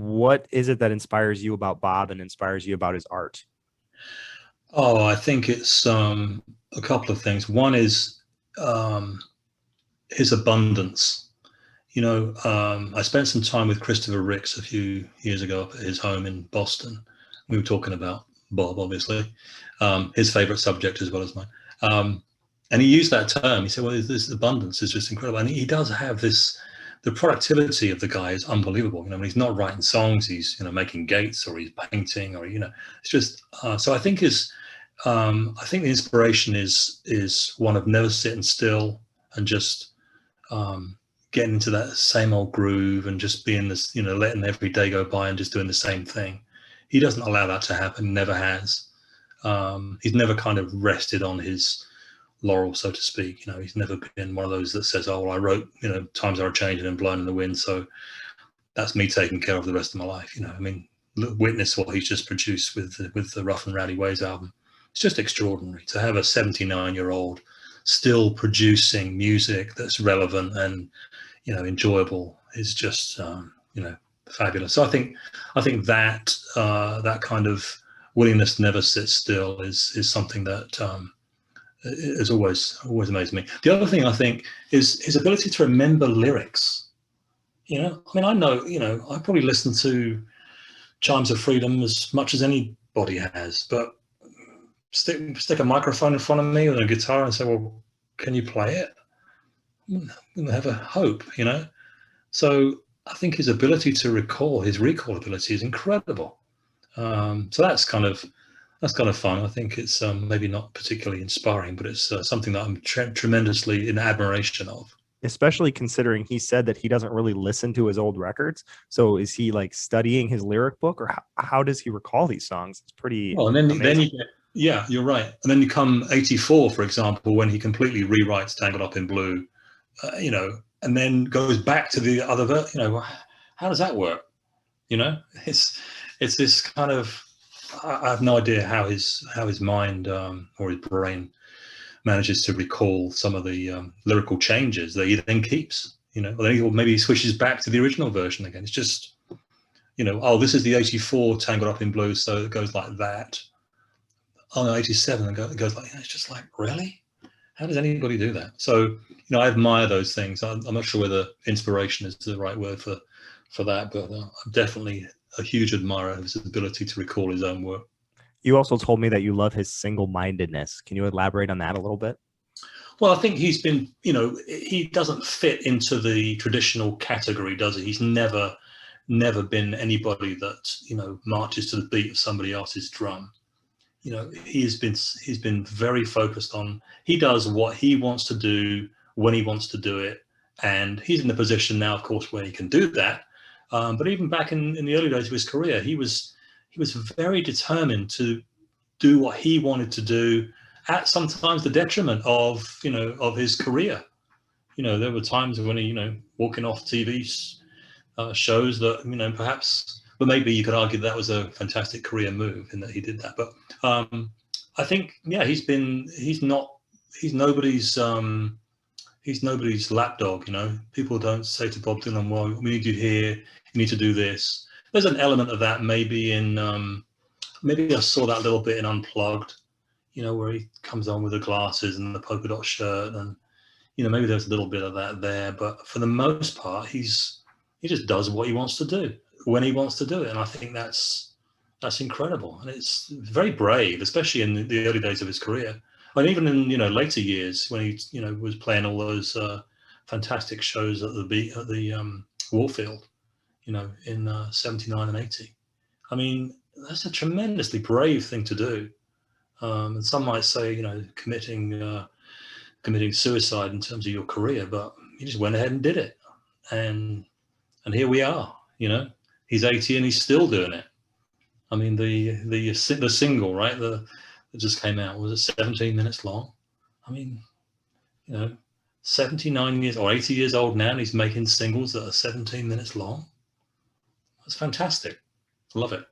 What is it that inspires you about Bob and inspires you about his art? Oh, I think it's a couple of things. One is um, his abundance. I spent some time with Christopher Ricks a few years ago up at his home in Boston. We were talking about Bob, obviously, his favorite subject as well as mine. Um, and he used that term. He said, well, this abundance is just incredible. And he does have this, the productivity of the guy is unbelievable. When he's not writing songs, he's, making gates or he's painting or, it's just, so I think the inspiration is one of never sitting still and just, um, getting into that same old groove and just being this, letting every day go by and just doing the same thing. He doesn't allow that to happen, never has. He's never kind of rested on his laurel, so to speak. He's never been one of those that says, oh, well, I wrote, times are changing and blowing in the wind, so that's me taking care of the rest of my life. Witness what he's just produced with the Rough and Rowdy Ways album. It's just extraordinary to have a 79-year-old still producing music that's relevant and enjoyable is just fabulous. So I think that that kind of willingness to never sit still is something that has always amazed me. The other thing I think is his ability to remember lyrics. I know, I probably listen to Chimes of Freedom as much as anybody has, but stick a microphone in front of me with a guitar and say, well, can you play it? Wouldn't have a hope. So I think his ability to recall, his recall ability is incredible. So that's kind of fun. I think it's maybe not particularly inspiring, but it's something that I'm tremendously in admiration of. Especially considering he said that he doesn't really listen to his old records. So is he like studying his lyric book, or how does he recall these songs? It's pretty Well, and then amazing. you get, yeah, you're right. And then you come 84, for example, when he completely rewrites Tangled Up in Blue, and then goes back to the other how does that work? You know, it's it's this kind of, I have no idea how his mind or his brain manages to recall some of the lyrical changes that he then keeps. Or then maybe he switches back to the original version again. It's just, oh, this is the 84 Tangled Up in Blue, so it goes like that. Oh no, 87, and it goes like, it's just like, really? How does anybody do that? So, I admire those things. I'm not sure whether inspiration is the right word for that, but I'm definitely a huge admirer of his ability to recall his own work. You also told me that you love his single-mindedness. Can you elaborate on that a little bit? Well, I think he's been, he doesn't fit into the traditional category, does he? He's never been anybody that, marches to the beat of somebody else's drum. He's been very focused on, he does what he wants to do when he wants to do it. And he's in the position now, of course, where he can do that. But even back in the early days of his career, he was very determined to do what he wanted to do at sometimes the detriment of his career. There were times when he, walking off TV shows that, perhaps, but maybe you could argue that was a fantastic career move in that he did that. But I think, yeah, he's nobody's lapdog. People don't say to Bob Dylan, well, we need you here, you need to do this. There's an element of that maybe in, maybe I saw that a little bit in Unplugged, where he comes on with the glasses and the polka dot shirt, and maybe there's a little bit of that there. But for the most part, he just does what he wants to do when he wants to do it, and I think that's incredible, and it's very brave, especially in the early days of his career, and even in later years when he was playing all those fantastic shows at the Warfield, in 79 and 80. I mean, that's a tremendously brave thing to do. And some might say, committing suicide in terms of your career, but he just went ahead and did it. And here we are, he's 80 and he's still doing it. I mean, the single, right, that just came out, was it 17 minutes long? I mean, 79 years or 80 years old now, and he's making singles that are 17 minutes long. That's fantastic. I love it.